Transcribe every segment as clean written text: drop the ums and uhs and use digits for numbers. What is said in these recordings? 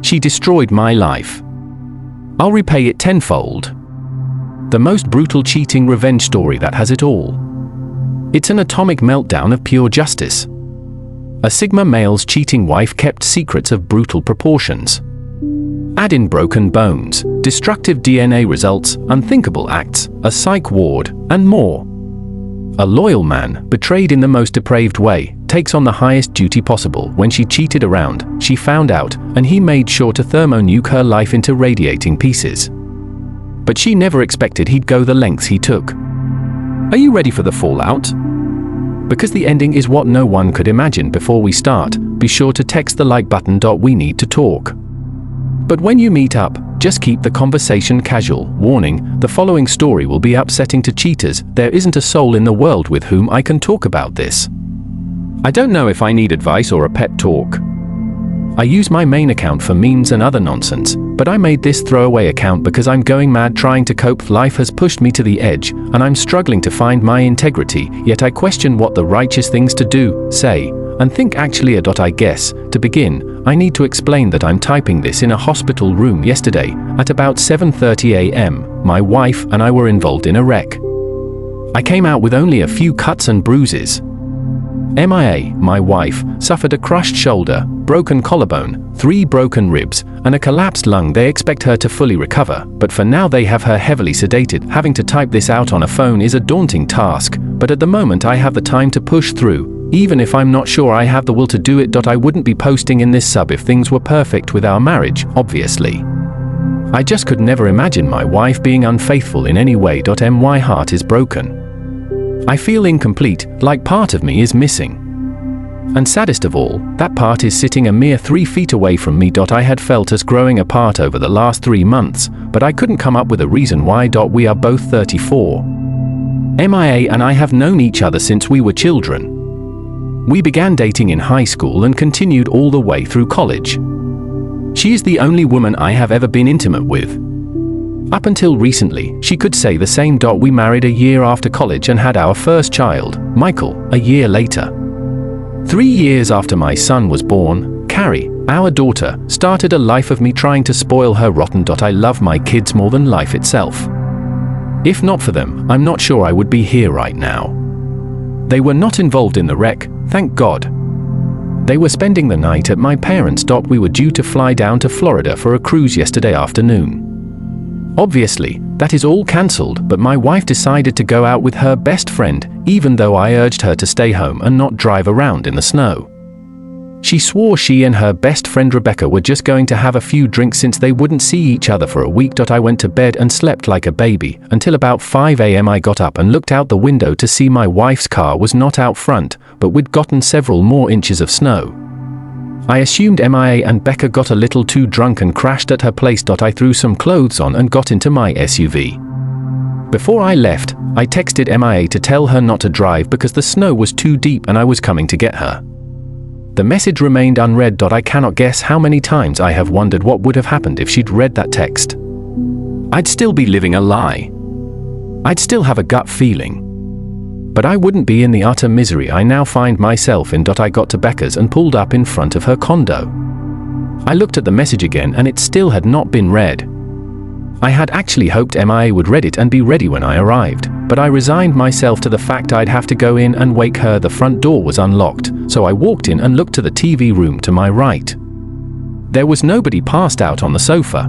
She destroyed my life. I'll repay it tenfold. The most brutal cheating revenge story that has it all. It's an atomic meltdown of pure justice. A Sigma male's cheating wife kept secrets of brutal proportions. Add in broken bones, destructive DNA results, unthinkable acts, a psych ward, and more. A loyal man, betrayed in the most depraved way, takes on the highest duty possible. When she cheated around, she found out, and he made sure to thermonuke her life into radiating pieces. But she never expected he'd go the lengths he took. Are you ready for the fallout? Because the ending is what no one could imagine. Before we start, be sure to text the like button. We need to talk. But when you meet up, just keep the conversation casual. Warning, the following story will be upsetting to cheaters. There isn't a soul in the world with whom I can talk about this. I don't know if I need advice or a pep talk. I use my main account for memes and other nonsense, but I made this throwaway account because I'm going mad trying to cope. Life has pushed me to the edge, and I'm struggling to find my integrity, yet I question what the righteous things to do, say, and think actually are. I guess, to begin, I need to explain that I'm typing this in a hospital room yesterday, at about 7:30 a.m. My wife and I were involved in a wreck. I came out with only a few cuts and bruises. MIA, my wife, suffered a crushed shoulder, broken collarbone, 3 broken ribs, and a collapsed lung. They expect her to fully recover, but for now they have her heavily sedated. Having to type this out on a phone is a daunting task, but at the moment I have the time to push through, even if I'm not sure I have the will to do it. I wouldn't be posting in this sub if things were perfect with our marriage, obviously. I just could never imagine my wife being unfaithful in any way. My heart is broken. I feel incomplete, like part of me is missing. And saddest of all, that part is sitting a mere 3 feet away from me. I had felt us growing apart over the last 3 months, but I couldn't come up with a reason why. We are both 34. MIA and I have known each other since we were children. We began dating in high school and continued all the way through college. She is the only woman I have ever been intimate with. Up until recently, she could say the same. We married a year after college and had our first child, Michael, a year later. 3 years after my son was born, Carrie, our daughter, started a life of me trying to spoil her rotten. I love my kids more than life itself. If not for them, I'm not sure I would be here right now. They were not involved in the wreck, thank God. They were spending the night at my parents'. We were due to fly down to Florida for a cruise yesterday afternoon. Obviously, that is all cancelled, but my wife decided to go out with her best friend, even though I urged her to stay home and not drive around in the snow. She swore she and her best friend Rebecca were just going to have a few drinks since they wouldn't see each other for a week. I went to bed and slept like a baby until about 5 a.m. I got up and looked out the window to see my wife's car was not out front, but we'd gotten several more inches of snow. I assumed MIA and Becca got a little too drunk and crashed at her place. I threw some clothes on and got into my SUV. Before I left, I texted MIA to tell her not to drive because the snow was too deep and I was coming to get her. The message remained unread. I cannot guess how many times I have wondered what would have happened if she'd read that text. I'd still be living a lie. I'd still have a gut feeling. But I wouldn't be in the utter misery I now find myself in. I got to Becca's and pulled up in front of her condo. I looked at the message again and it still had not been read. I had actually hoped MIA would read it and be ready when I arrived, but I resigned myself to the fact I'd have to go in and wake her. The front door was unlocked, so I walked in and looked to the TV room to my right. There was nobody passed out on the sofa.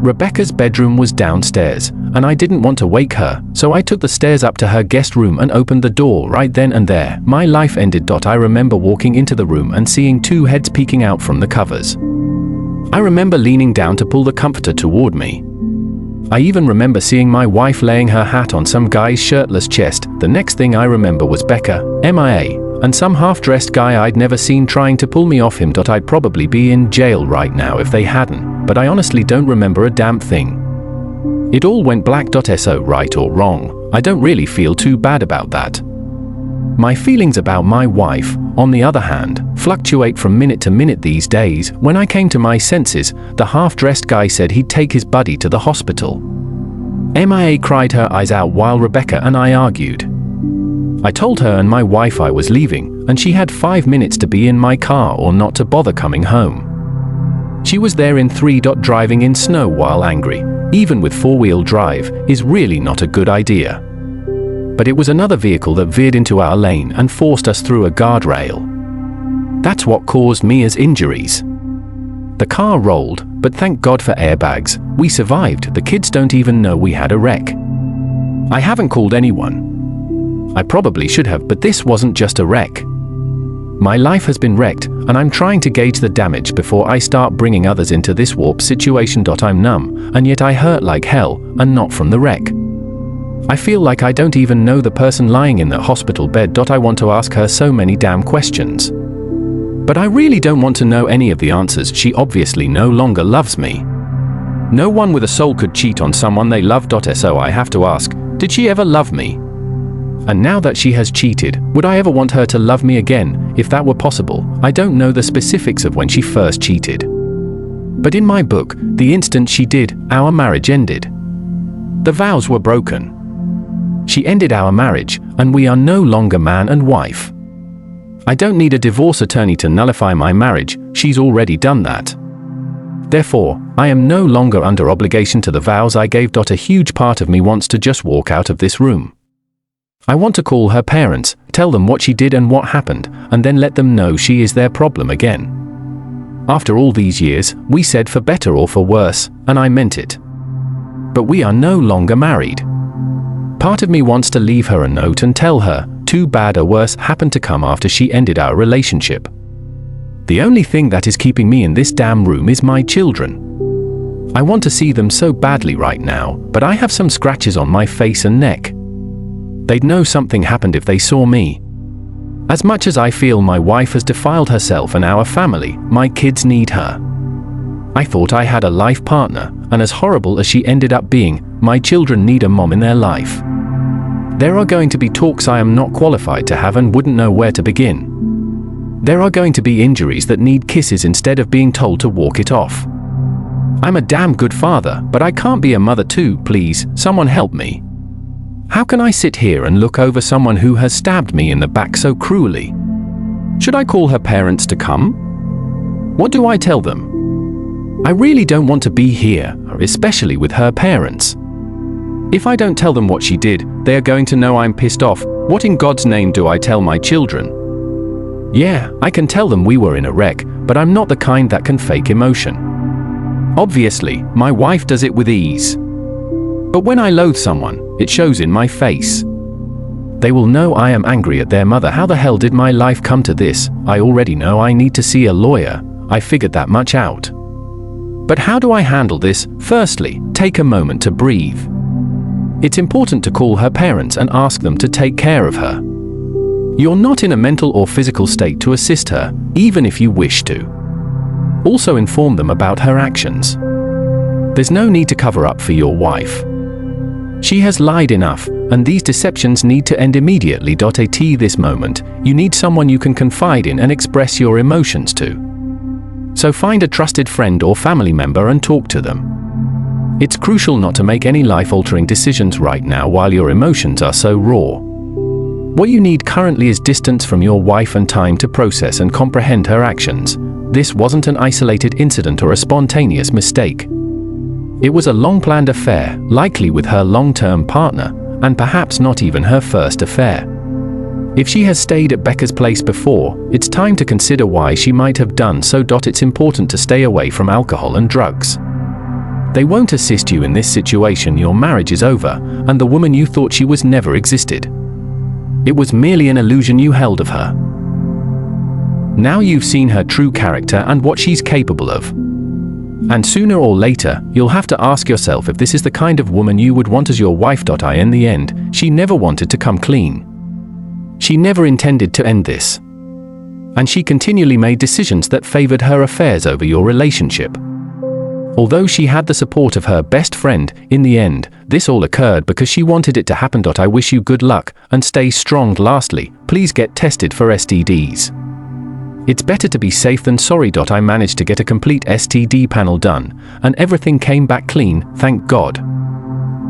Rebecca's bedroom was downstairs, and I didn't want to wake her, so I took the stairs up to her guest room and opened the door right then and there. My life ended. I remember walking into the room and seeing 2 heads peeking out from the covers. I remember leaning down to pull the comforter toward me. I even remember seeing my wife laying her hat on some guy's shirtless chest. The next thing I remember was Becca, MIA, and some half-dressed guy I'd never seen trying to pull me off him. I'd probably be in jail right now if they hadn't, but I honestly don't remember a damn thing. It all went black. So right or wrong, I don't really feel too bad about that. My feelings about my wife, on the other hand, fluctuate from minute to minute these days. When I came to my senses, the half-dressed guy said he'd take his buddy to the hospital. MIA cried her eyes out while Rebecca and I argued. I told her and my wife I was leaving, and she had 5 minutes to be in my car or not to bother coming home. She was there in 3. Driving in snow while angry, even with 4-wheel drive, is really not a good idea. But it was another vehicle that veered into our lane and forced us through a guardrail. That's what caused Mia's injuries. The car rolled, but thank God for airbags, we survived. The kids don't even know we had a wreck. I haven't called anyone. I probably should have, but this wasn't just a wreck. My life has been wrecked, and I'm trying to gauge the damage before I start bringing others into this warped situation. I'm numb, and yet I hurt like hell, and not from the wreck. I feel like I don't even know the person lying in the hospital bed. I want to ask her so many damn questions. But I really don't want to know any of the answers. She obviously no longer loves me. No one with a soul could cheat on someone they love. So I have to ask, did she ever love me? And now that she has cheated, would I ever want her to love me again, if that were possible? I don't know the specifics of when she first cheated. But in my book, the instant she did, our marriage ended. The vows were broken. She ended our marriage, and we are no longer man and wife. I don't need a divorce attorney to nullify my marriage, she's already done that. Therefore, I am no longer under obligation to the vows I gave. A huge part of me wants to just walk out of this room. I want to call her parents, tell them what she did and what happened, and then let them know she is their problem again. After all these years, we said for better or for worse, and I meant it. But we are no longer married. Part of me wants to leave her a note and tell her, too bad or worse happened to come after she ended our relationship. The only thing that is keeping me in this damn room is my children. I want to see them so badly right now, but I have some scratches on my face and neck. They'd know something happened if they saw me. As much as I feel my wife has defiled herself and our family, my kids need her. I thought I had a life partner, and as horrible as she ended up being, my children need a mom in their life. There are going to be talks I am not qualified to have and wouldn't know where to begin. There are going to be injuries that need kisses instead of being told to walk it off. I'm a damn good father, but I can't be a mother too. Please, someone help me. How can I sit here and look over someone who has stabbed me in the back so cruelly? Should I call her parents to come? What do I tell them? I really don't want to be here, especially with her parents. If I don't tell them what she did, they are going to know I'm pissed off. What in God's name do I tell my children? Yeah, I can tell them we were in a wreck, but I'm not the kind that can fake emotion. Obviously, my wife does it with ease. But when I loathe someone, it shows in my face. They will know I am angry at their mother. How the hell did my life come to this? I already know I need to see a lawyer. I figured that much out. But how do I handle this? Firstly, take a moment to breathe. It's important to call her parents and ask them to take care of her. You're not in a mental or physical state to assist her, even if you wish to. Also inform them about her actions. There's no need to cover up for your wife. She has lied enough, and these deceptions need to end immediately. At this moment, you need someone you can confide in and express your emotions to. So find a trusted friend or family member and talk to them. It's crucial not to make any life-altering decisions right now while your emotions are so raw. What you need currently is distance from your wife and time to process and comprehend her actions. This wasn't an isolated incident or a spontaneous mistake. It was a long-planned affair, likely with her long-term partner, and perhaps not even her first affair. If she has stayed at Becca's place before, it's time to consider why she might have done so. It's important to stay away from alcohol and drugs. They won't assist you in this situation. Your marriage is over, and the woman you thought she was never existed. It was merely an illusion you held of her. Now you've seen her true character and what she's capable of. And sooner or later, you'll have to ask yourself if this is the kind of woman you would want as your wife. In the end, she never wanted to come clean. She never intended to end this. And she continually made decisions that favored her affairs over your relationship. Although she had the support of her best friend, in the end, this all occurred because she wanted it to happen. I wish you good luck, and stay strong. Lastly, please get tested for STDs. It's better to be safe than sorry. I managed to get a complete STD panel done, and everything came back clean, thank God.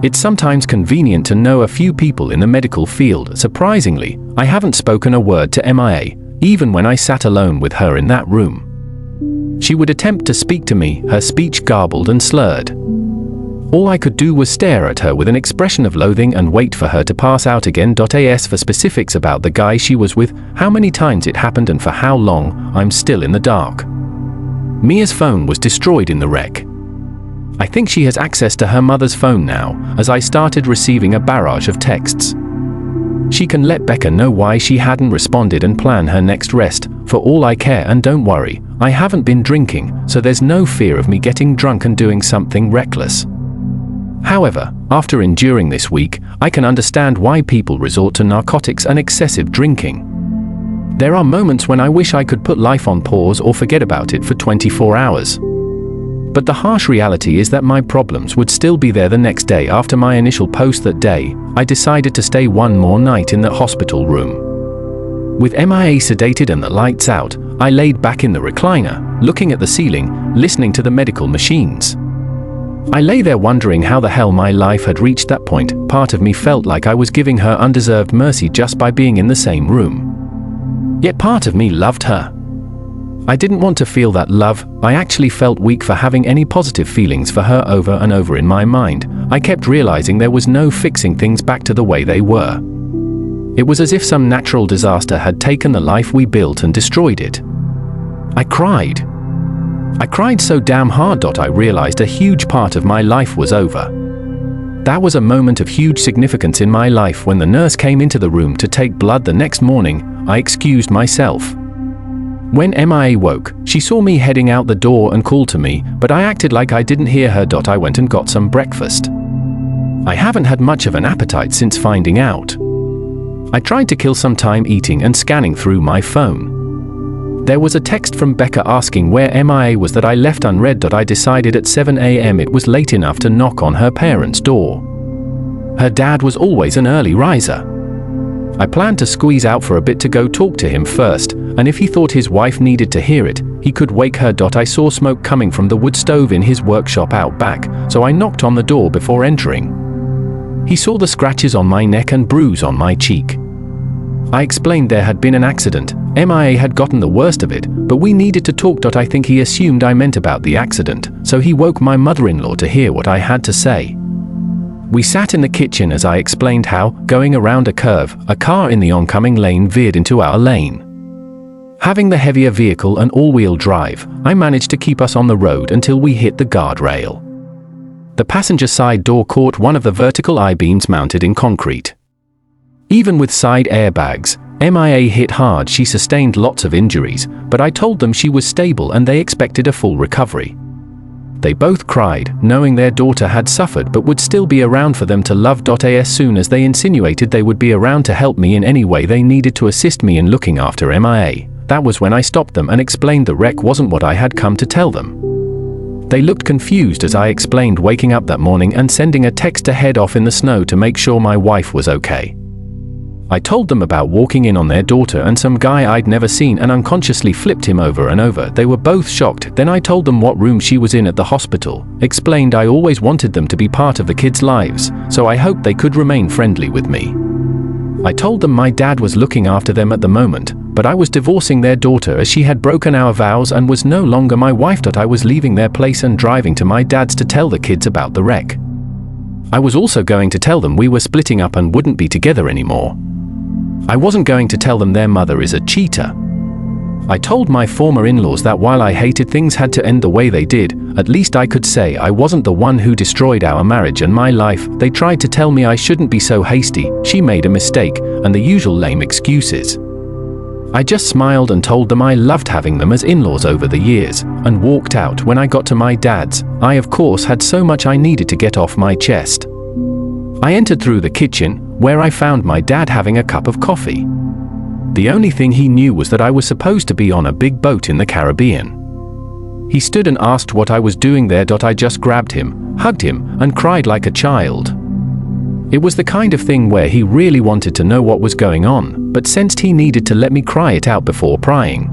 It's sometimes convenient to know a few people in the medical field. Surprisingly, I haven't spoken a word to MIA, even when I sat alone with her in that room. She would attempt to speak to me, her speech garbled and slurred. All I could do was stare at her with an expression of loathing and wait for her to pass out again. As for specifics about the guy she was with, how many times it happened and for how long, I'm still in the dark. Mia's phone was destroyed in the wreck. I think she has access to her mother's phone now, as I started receiving a barrage of texts. She can let Becca know why she hadn't responded and plan her next rest, for all I care, and don't worry, I haven't been drinking, so there's no fear of me getting drunk and doing something reckless. However, after enduring this week, I can understand why people resort to narcotics and excessive drinking. There are moments when I wish I could put life on pause or forget about it for 24 hours. But the harsh reality is that my problems would still be there the next day. After my initial post that day, I decided to stay one more night in the hospital room. With MIA sedated and the lights out, I laid back in the recliner, looking at the ceiling, listening to the medical machines. I lay there wondering how the hell my life had reached that point. Part of me felt like I was giving her undeserved mercy just by being in the same room. Yet part of me loved her. I didn't want to feel that love. I actually felt weak for having any positive feelings for her. Over and over in my mind, I kept realizing there was no fixing things back to the way they were. It was as if some natural disaster had taken the life we built and destroyed it. I cried. I cried so damn hard. I realized a huge part of my life was over. That was a moment of huge significance in my life. When the nurse came into the room to take blood the next morning, I excused myself. When MIA woke, she saw me heading out the door and called to me, but I acted like I didn't hear her. I went and got some breakfast. I haven't had much of an appetite since finding out. I tried to kill some time eating and scanning through my phone. There was a text from Becca asking where MIA was that I left unread. I decided at 7 a.m. it was late enough to knock on her parents' door. Her dad was always an early riser. I planned to squeeze out for a bit to go talk to him first, and if he thought his wife needed to hear it, he could wake her. I saw smoke coming from the wood stove in his workshop out back, so I knocked on the door before entering. He saw the scratches on my neck and bruise on my cheek. I explained there had been an accident. MIA had gotten the worst of it, but we needed to talk. I think he assumed I meant about the accident, so he woke my mother-in-law to hear what I had to say. We sat in the kitchen as I explained how, going around a curve, a car in the oncoming lane veered into our lane. Having the heavier vehicle and all-wheel drive, I managed to keep us on the road until we hit the guardrail. The passenger side door caught one of the vertical I-beams mounted in concrete. Even with side airbags, MIA hit hard. She sustained lots of injuries, but I told them she was stable and they expected a full recovery. They both cried, knowing their daughter had suffered but would still be around for them to love. As soon as they insinuated they would be around to help me in any way they needed to assist me in looking after MIA, that was when I stopped them and explained the wreck wasn't what I had come to tell them. They looked confused as I explained waking up that morning and sending a text to head off in the snow to make sure my wife was okay. I told them about walking in on their daughter and some guy I'd never seen and unconsciously flipped him over and over. They were both shocked. Then I told them what room she was in at the hospital, explained I always wanted them to be part of the kids' lives, so I hoped they could remain friendly with me. I told them my dad was looking after them at the moment, but I was divorcing their daughter as she had broken our vows and was no longer my wife. I was leaving their place and driving to my dad's to tell the kids about the wreck. I was also going to tell them we were splitting up and wouldn't be together anymore. I wasn't going to tell them their mother is a cheater. I told my former in-laws that while I hated things had to end the way they did, at least I could say I wasn't the one who destroyed our marriage and my life. They tried to tell me I shouldn't be so hasty, she made a mistake, and the usual lame excuses. I just smiled and told them I loved having them as in-laws over the years, and walked out. When I got to my dad's, I of course had so much I needed to get off my chest. I entered through the kitchen, where I found my dad having a cup of coffee. The only thing he knew was that I was supposed to be on a big boat in the Caribbean. He stood and asked what I was doing there. I just grabbed him, hugged him, and cried like a child. It was the kind of thing where he really wanted to know what was going on, but sensed he needed to let me cry it out before prying.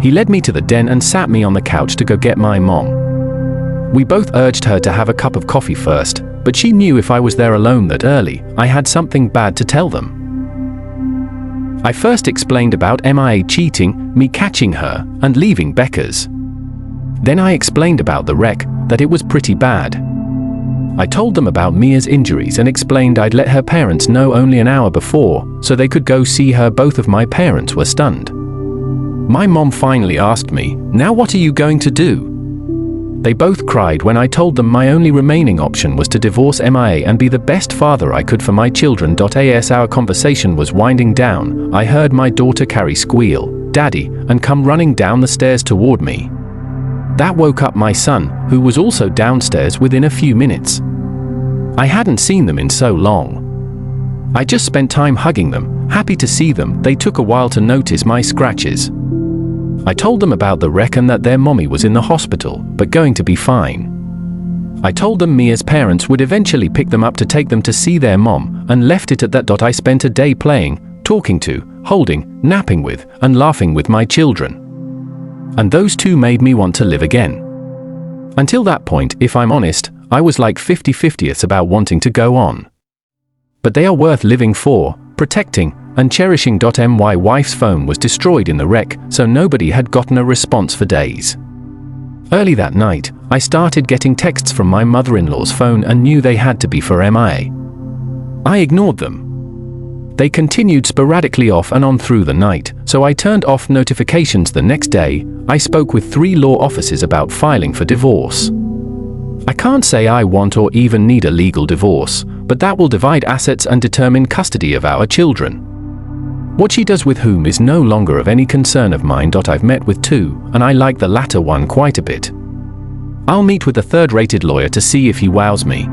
He led me to the den and sat me on the couch to go get my mom. We both urged her to have a cup of coffee first, but she knew if I was there alone that early, I had something bad to tell them. I first explained about MIA cheating, me catching her, and leaving Becca's. Then I explained about the wreck, that it was pretty bad. I told them about Mia's injuries and explained I'd let her parents know only an hour before, so they could go see her. Both of my parents were stunned. My mom finally asked me, "Now what are you going to do?" They both cried when I told them my only remaining option was to divorce Mia and be the best father I could for my children. As our conversation was winding down, I heard my daughter Carrie squeal, "Daddy," and come running down the stairs toward me. That woke up my son, who was also downstairs within a few minutes. I hadn't seen them in so long. I just spent time hugging them, happy to see them. They took a while to notice my scratches. I told them about the wreck and that their mommy was in the hospital, but going to be fine. I told them Mia's parents would eventually pick them up to take them to see their mom, and left it at that. I spent a day playing, talking to, holding, napping with, and laughing with my children. And those two made me want to live again. Until that point, if I'm honest, I was like 50-50 about wanting to go on. But they are worth living for, protecting, and cherishing. My wife's phone was destroyed in the wreck, so nobody had gotten a response for days. Early that night, I started getting texts from my mother-in-law's phone and knew they had to be for Mia. I ignored them. They continued sporadically off and on through the night, so I turned off notifications. The next day, I spoke with 3 law offices about filing for divorce. I can't say I want or even need a legal divorce, but that will divide assets and determine custody of our children. What she does with whom is no longer of any concern of mine. I've met with 2, and I like the latter one quite a bit. I'll meet with a third-rated lawyer to see if he wows me.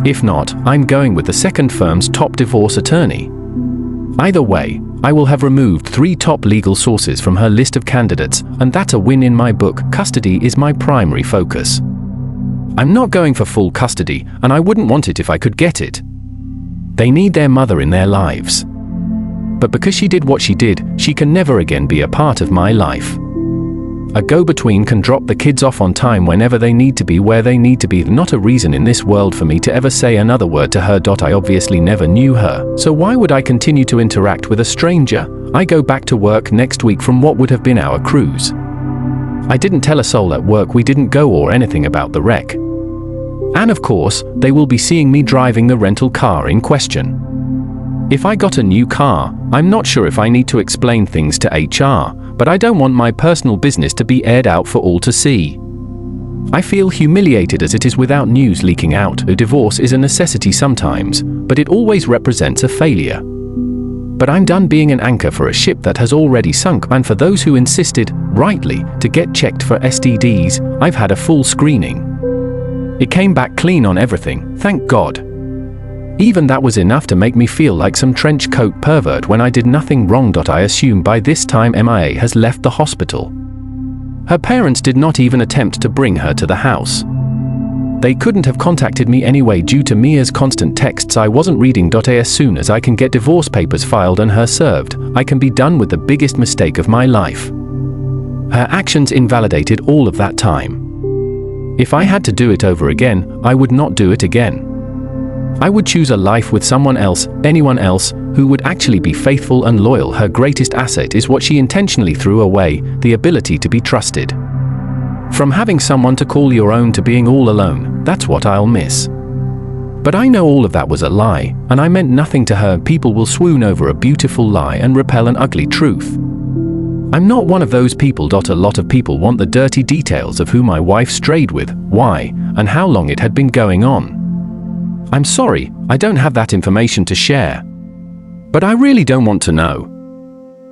If not, I'm going with the second firm's top divorce attorney. Either way, I will have removed 3 top legal sources from her list of candidates, and that's a win in my book. Custody is my primary focus. I'm not going for full custody, and I wouldn't want it if I could get it. They need their mother in their lives. But because she did what she did, she can never again be a part of my life. A go-between can drop the kids off on time whenever they need to be where they need to be. Not a reason in this world for me to ever say another word to her. I obviously never knew her, so why would I continue to interact with a stranger? I go back to work next week from what would have been our cruise. I didn't tell a soul at work we didn't go or anything about the wreck. And of course, they will be seeing me driving the rental car in question. If I got a new car, I'm not sure if I need to explain things to HR, but I don't want my personal business to be aired out for all to see. I feel humiliated as it is without news leaking out. A divorce is a necessity sometimes, but it always represents a failure. But I'm done being an anchor for a ship that has already sunk, and for those who insisted, rightly, to get checked for STDs, I've had a full screening. It came back clean on everything, thank God. Even that was enough to make me feel like some trench coat pervert when I did nothing wrong. I assume by this time Mia has left the hospital. Her parents did not even attempt to bring her to the house. They couldn't have contacted me anyway due to Mia's constant texts I wasn't reading. As soon as I can get divorce papers filed and her served, I can be done with the biggest mistake of my life. Her actions invalidated all of that time. If I had to do it over again, I would not do it again. I would choose a life with someone else, anyone else, who would actually be faithful and loyal. Her greatest asset is what she intentionally threw away, the ability to be trusted. From having someone to call your own to being all alone, that's what I'll miss. But I know all of that was a lie, and I meant nothing to her. People will swoon over a beautiful lie and repel an ugly truth. I'm not one of those people. A lot of people want the dirty details of who my wife strayed with, why, and how long it had been going on. I'm sorry, I don't have that information to share. But I really don't want to know.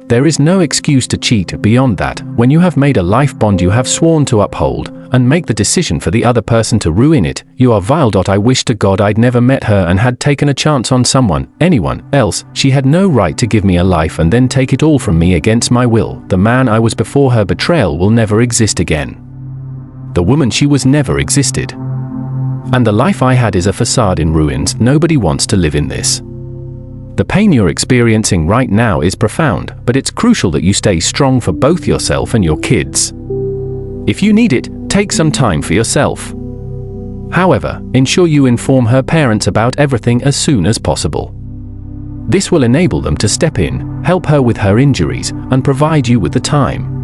There is no excuse to cheat beyond that. When you have made a life bond you have sworn to uphold, and make the decision for the other person to ruin it, you are vile. I wish to God I'd never met her and had taken a chance on someone, anyone else. She had no right to give me a life and then take it all from me against my will. The man I was before her betrayal will never exist again. The woman she was never existed. And the life I had is a facade in ruins. Nobody wants to live in this. The pain you're experiencing right now is profound, but it's crucial that you stay strong for both yourself and your kids. If you need it, take some time for yourself. However, ensure you inform her parents about everything as soon as possible. This will enable them to step in, help her with her injuries, and provide you with the time.